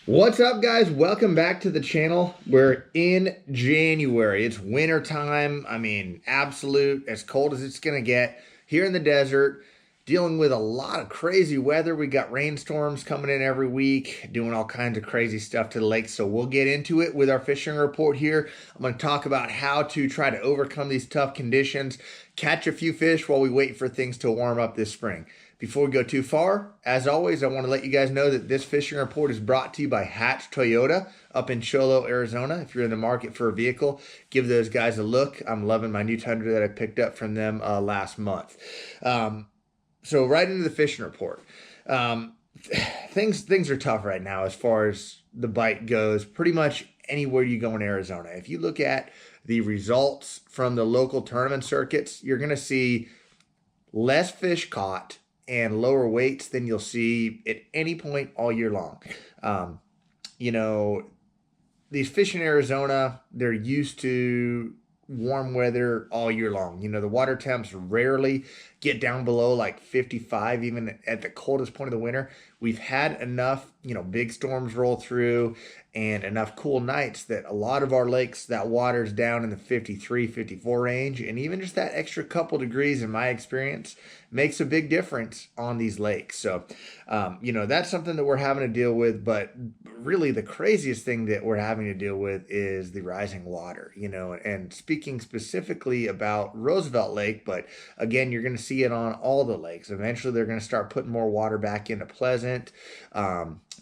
What's up, guys? Welcome back to the channel. We're in January. It's winter time. I mean, absolute as cold as it's going to get here in the desert, dealing with a lot of crazy weather. We got rainstorms coming in every week, doing all kinds of crazy stuff to the lake. So we'll get into it with our fishing report here. I'm going to talk about how to try to overcome these tough conditions, catch a few fish while we wait for things to warm up this spring. Before we go too far, as always, I want to let you guys know that this fishing report is brought to you by Hatch Toyota up in Cholo, Arizona. If you're in the market for a vehicle, give those guys a look. I'm loving my new Tundra that I picked up from them last month. So right into the fishing report. Um, things are tough right now as far as the bite goes. Pretty much anywhere you go in Arizona. If you look at the results from the local tournament circuits, you're going to see less fish caught and lower weights than you'll see at any point all year long. Um, you know, these fish in Arizona, they're used to warm weather all year long. The water temps rarely get down below like 55, even at the coldest point of the winter. We've had enough, big storms roll through and enough cool nights that a lot of our lakes, that water's down in the 53, 54 range. And even just that extra couple degrees, in my experience, makes a big difference on these lakes. So, that's something that we're having to deal with. But really, the craziest thing that we're having to deal with is the rising water, and speaking specifically about Roosevelt Lake, but again, you're going to see it on all the lakes. Eventually, they're going to start putting more water back into Pleasant.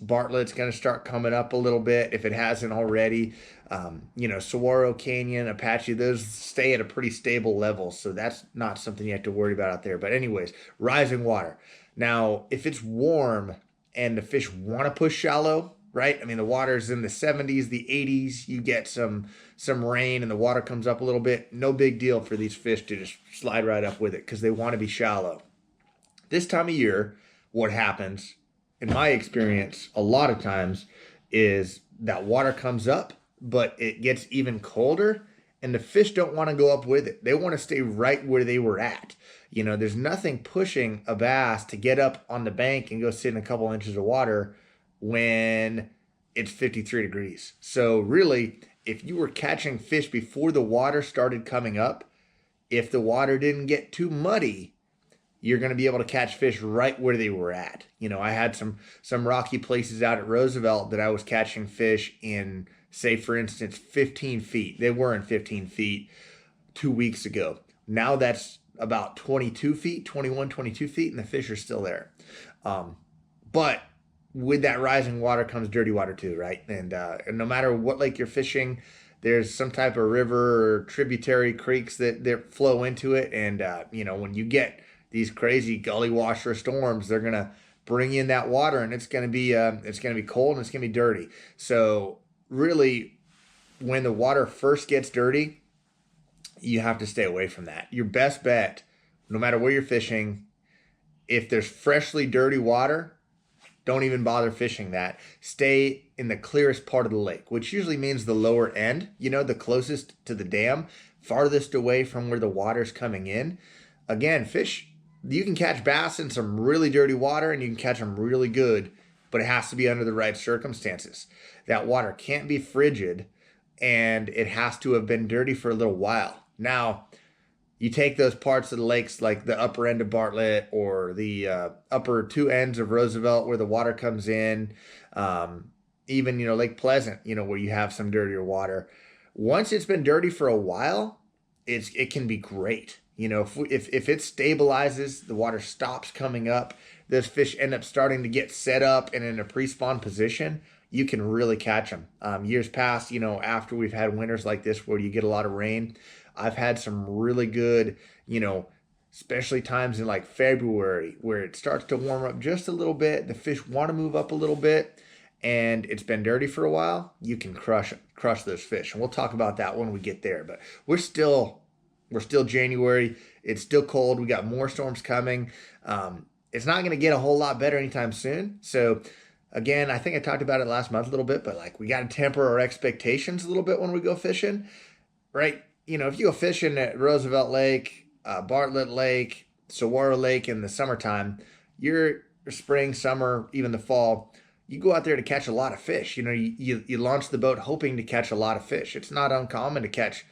Bartlett's going to start coming up a little bit if it hasn't already. Saguaro Canyon, Apache, those stay at a pretty stable level. So that's not something you have to worry about out there. But anyways, rising water. Now, if it's warm and the fish want to push shallow, right? I mean, the water's in the 70s, the 80s. You get some rain and the water comes up a little bit. No big deal for these fish to just slide right up with it because they want to be shallow. This time of year, what happens, in my experience, a lot of times, is that water comes up, but it gets even colder, and the fish don't want to go up with it. They want to stay right where they were at. There's nothing pushing a bass to get up on the bank and go sit in a couple inches of water when it's 53 degrees. So really, if you were catching fish before the water started coming up, if the water didn't get too muddy, you're going to be able to catch fish right where they were at. I had some rocky places out at Roosevelt that I was catching fish in, say, for instance, 15 feet. They were in 15 feet 2 weeks ago. Now that's about 22 feet, 21, 22 feet, and the fish are still there. But with that rising water comes dirty water too, right? And no matter what lake you're fishing, there's some type of river or tributary creeks that flow into it. And, when you get these crazy gully washer storms, they're going to bring in that water, and it's going to be cold and it's going to be dirty. So really, when the water first gets dirty, you have to stay away from that. Your best bet, no matter where you're fishing, if there's freshly dirty water, don't even bother fishing that. Stay in the clearest part of the lake, which usually means the lower end, the closest to the dam, farthest away from where the water's coming in. Again, you can catch bass in some really dirty water and you can catch them really good, but it has to be under the right circumstances. That water can't be frigid and it has to have been dirty for a little while. Now, you take those parts of the lakes like the upper end of Bartlett or the upper two ends of Roosevelt where the water comes in, even, Lake Pleasant, where you have some dirtier water. Once it's been dirty for a while, it can be great. If it stabilizes, the water stops coming up, those fish end up starting to get set up and in a pre-spawn position, you can really catch them. Years past, after we've had winters like this where you get a lot of rain, I've had some really good, especially times in like February where it starts to warm up just a little bit. The fish want to move up a little bit and it's been dirty for a while. You can crush those fish. And we'll talk about that when we get there. But we're still January. It's still cold. We got more storms coming. It's not going to get a whole lot better anytime soon. So again, I think I talked about it last month a little bit, but we got to temper our expectations a little bit when we go fishing, right? If you go fishing at Roosevelt Lake, Bartlett Lake, Saguaro Lake in the summertime, your spring, summer, even the fall, you go out there to catch a lot of fish. You know, you launch the boat hoping to catch a lot of fish. It's not uncommon to catch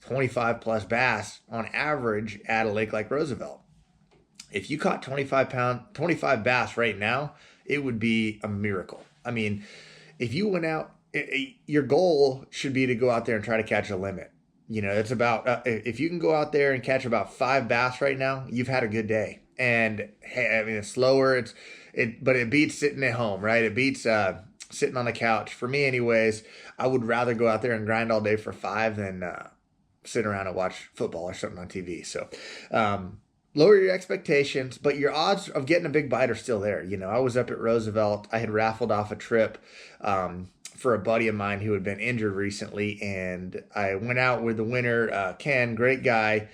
25 plus bass on average at a lake like Roosevelt. If you caught 25 bass right now, it would be a miracle. I mean, if you went out, your goal should be to go out there and try to catch a limit. You know, it's about, if you can go out there and catch about 5 bass right now, you've had a good day. And hey, I mean, it's slower, but it beats sitting at home, right? It beats sitting on the couch. For me anyways, I would rather go out there and grind all day for 5 than sit around and watch football or something on TV. So lower your expectations, but your odds of getting a big bite are still there. You know, I was up at Roosevelt. I had raffled off a trip for a buddy of mine who had been injured recently, and I went out with the winner, Ken, great guy,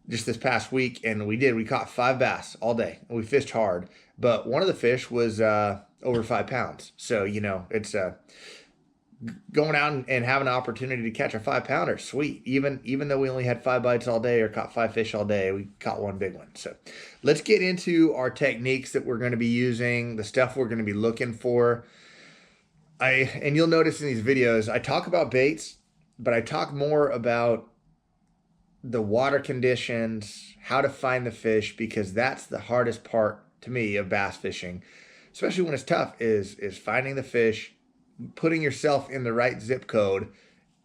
just this past week, and we caught 5 bass all day, and we fished hard, but one of the fish was over 5 pounds. So, you know, it's going out and having an opportunity to catch a 5-pounder, sweet. Even though we only had 5 bites all day or caught 5 fish all day, we caught one big one. So let's get into our techniques that we're going to be using, the stuff we're going to be looking for. And you'll notice in these videos, I talk about baits, but I talk more about the water conditions, how to find the fish, because that's the hardest part to me of bass fishing, especially when it's tough, is finding the fish, putting yourself in the right zip code,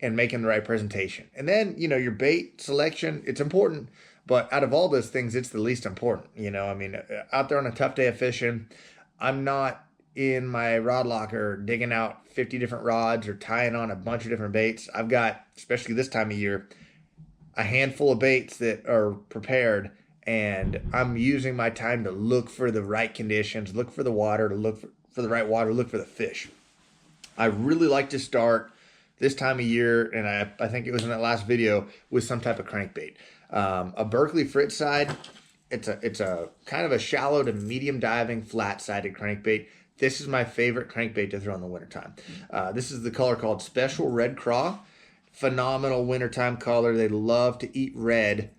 and making the right presentation. And then, you know, your bait selection, it's important, but out of all those things, it's the least important. You know, I mean, out there on a tough day of fishing, I'm not in my rod locker digging out 50 different rods or tying on a bunch of different baits. I've got, especially this time of year, a handful of baits that are prepared, and I'm using my time to look for the right conditions, look for the water, to look for the right water, look for the fish. I really like to start this time of year, and I think it was in that last video, with some type of crankbait. A Berkley Fritz side, it's a kind of a shallow to medium diving flat-sided crankbait. This is my favorite crankbait to throw in the wintertime. This is the color called Special Red Craw. Phenomenal wintertime color. They love to eat red,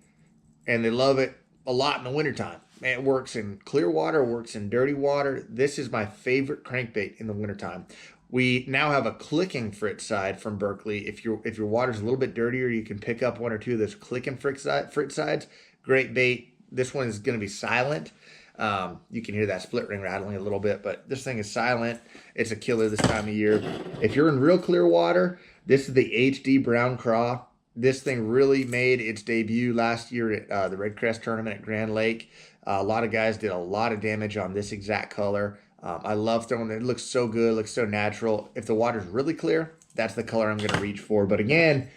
and they love it a lot in the wintertime. It works in clear water, works in dirty water. This is my favorite crankbait in the wintertime. We now have a clicking Fritz side from Berkley. If your water's a little bit dirtier, you can pick up 1 or 2 of those clicking Fritz sides. Great bait. This one is going to be silent. You can hear that split ring rattling a little bit, but this thing is silent. It's a killer this time of year. If you're in real clear water, this is the HD Brown Craw. This thing really made its debut last year at the Red Crest tournament at Grand Lake. A lot of guys did a lot of damage on this exact color. I love throwing it. It looks so good, looks so natural. If the water's really clear, that's the color I'm going to reach for. But again,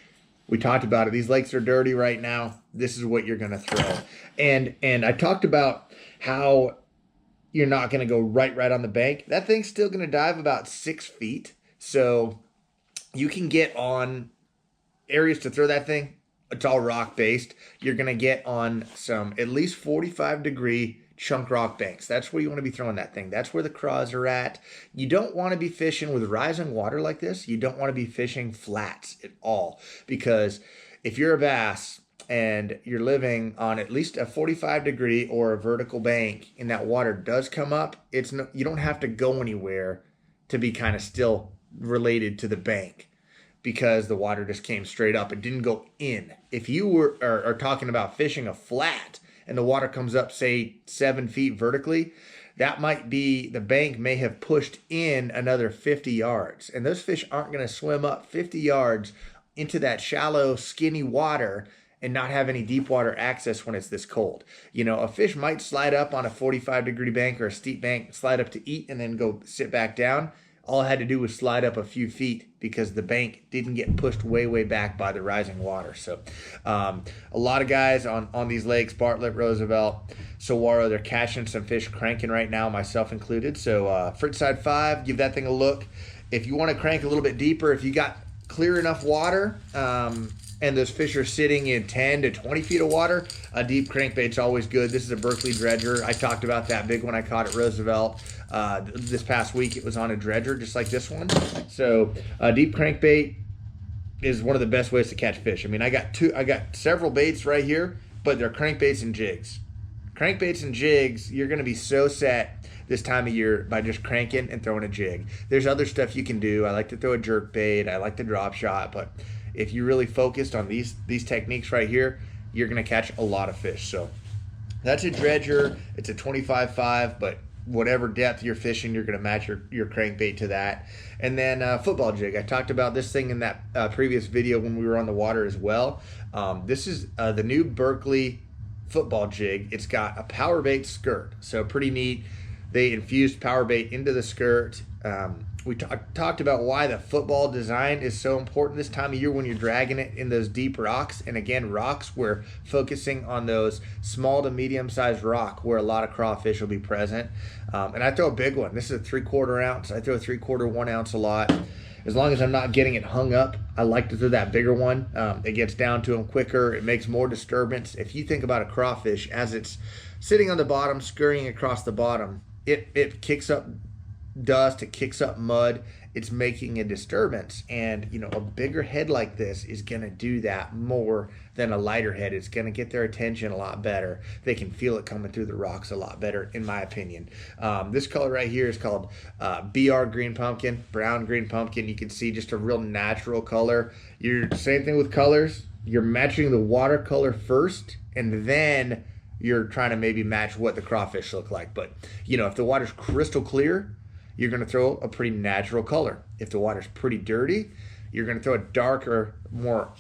we talked about it. These lakes are dirty right now. This is what you're going to throw. And I talked about how you're not going to go right on the bank. That thing's still going to dive about 6 feet. So you can get on areas to throw that thing. It's all rock based. You're going to get on some at least 45-degree chunk rock banks. That's where you want to be throwing that thing. That's where the craws are at. You don't want to be fishing with rising water like this. You don't want to be fishing flats at all, because if you're a bass and you're living on at least a 45-degree or a vertical bank and that water does come up, you don't have to go anywhere to be kind of still related to the bank, because the water just came straight up. It didn't go in. If you are talking about fishing a flat and the water comes up, say 7 feet vertically, that might be, the bank may have pushed in another 50 yards. And those fish aren't going to swim up 50 yards into that shallow, skinny water and not have any deep water access when it's this cold. You know, a fish might slide up on a 45-degree bank or a steep bank, slide up to eat, and then go sit back down. All I had to do was slide up a few feet because the bank didn't get pushed way back by the rising water. So a lot of guys on these lakes, Bartlett, Roosevelt, Saguaro, they're catching some fish cranking right now, myself included. So Fritz side 5, give that thing a look. If you want to crank a little bit deeper, if you got clear enough water and those fish are sitting in 10 to 20 feet of water, a deep crankbait's always good. This is a Berkley dredger. I talked about that big one I caught at Roosevelt. This past week it was on a dredger just like this one. So a deep crankbait is one of the best ways to catch fish. I mean, I got several baits right here, but they're crankbaits and jigs. Crankbaits and jigs, you're going to be so set this time of year by just cranking and throwing a jig. There's other stuff you can do. I like to throw a jerk bait. I like to drop shot. But if you really focused on these techniques right here, you're going to catch a lot of fish. So that's a dredger. It's a 25.5, but whatever depth you're fishing, you're going to match your crankbait to that. And then football jig. I talked about this thing in that previous video when we were on the water as well. This is the new Berkley football jig. It's got a power bait skirt, so pretty neat. They infused power bait into the skirt. We talked about why the football design is so important this time of year when you're dragging it in those deep rocks. And again, rocks, we're focusing on those small to medium-sized rock where a lot of crawfish will be present. And I throw a big one. This is a 3/4 ounce. I throw a 3/4, 1 ounce a lot. As long as I'm not getting it hung up, I like to throw that bigger one. It gets down to them quicker. It makes more disturbance. If you think about a crawfish as it's sitting on the bottom, scurrying across the bottom, it kicks up dust, it kicks up mud, it's making a disturbance. And you know, a bigger head like this is going to do that more than a lighter head. It's going to get their attention a lot better. They can feel it coming through the rocks a lot better, in my opinion. This color right here is called BR green pumpkin, brown green pumpkin. You can see just a real natural color. Same thing with colors. You're matching the watercolor first, and then you're trying to maybe match what the crawfish look like. But you know, if the water's crystal clear, you're going to throw a pretty natural color. If the water's pretty dirty, you're going to throw a darker, more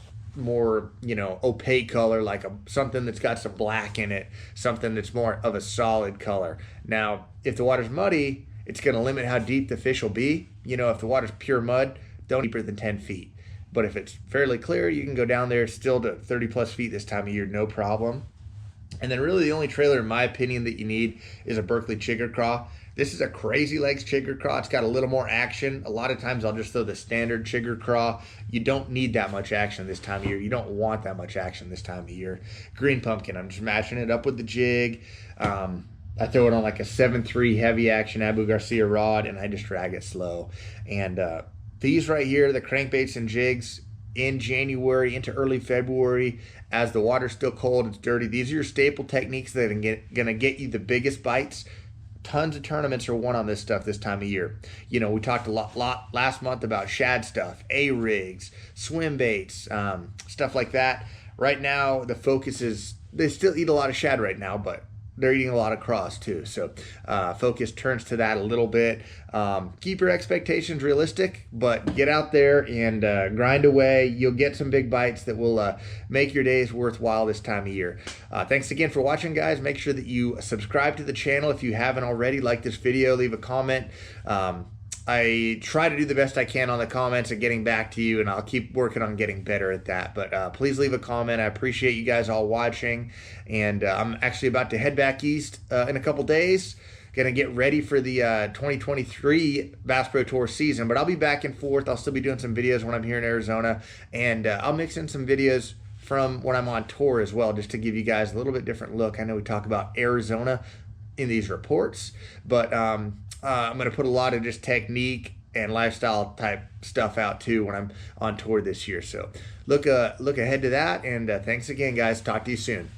you know, opaque color, like something that's got some black in it, something that's more of a solid color. Now, if the water's muddy, it's going to limit how deep the fish will be. You know, if the water's pure mud, don't deeper than 10 feet. But if it's fairly clear, you can go down there still to 30 plus feet this time of year, no problem. And then really the only trailer, in my opinion, that you need is a Berkley Chigger Craw. This is a Crazy Legs Chigger Craw. It's got a little more action. A lot of times I'll just throw the standard Chigger Craw. You don't need that much action this time of year. You don't want that much action this time of year. Green Pumpkin, I'm just matching it up with the jig. I throw it on like a 7.3 heavy action Abu Garcia rod, and I just drag it slow. And these right here, the crankbaits and jigs, in January into early February, as the water's still cold, it's dirty. These are your staple techniques that are going to get you the biggest bites. Tons of tournaments are won on this stuff this time of year. You know, we talked a lot last month about shad stuff, A-rigs, swim baits, stuff like that. Right now, the focus is, they still eat a lot of shad right now, but they're eating a lot of craws too. So focus turns to that a little bit. Keep your expectations realistic, but get out there and grind away. You'll get some big bites that will make your days worthwhile this time of year. Thanks again for watching, guys. Make sure that you subscribe to the channel if you haven't already. Like this video, leave a comment. I try to do the best I can on the comments and getting back to you, and I'll keep working on getting better at that. But please leave a comment. I appreciate you guys all watching, and I'm actually about to head back east in a couple days. Going to get ready for the 2023 Bass Pro Tour season, but I'll be back and forth. I'll still be doing some videos when I'm here in Arizona, and I'll mix in some videos from when I'm on tour as well, just to give you guys a little bit different look. I know we talk about Arizona in these reports, but I'm going to put a lot of just technique and lifestyle type stuff out too when I'm on tour this year. So look ahead to that, and thanks again, guys. Talk to you soon.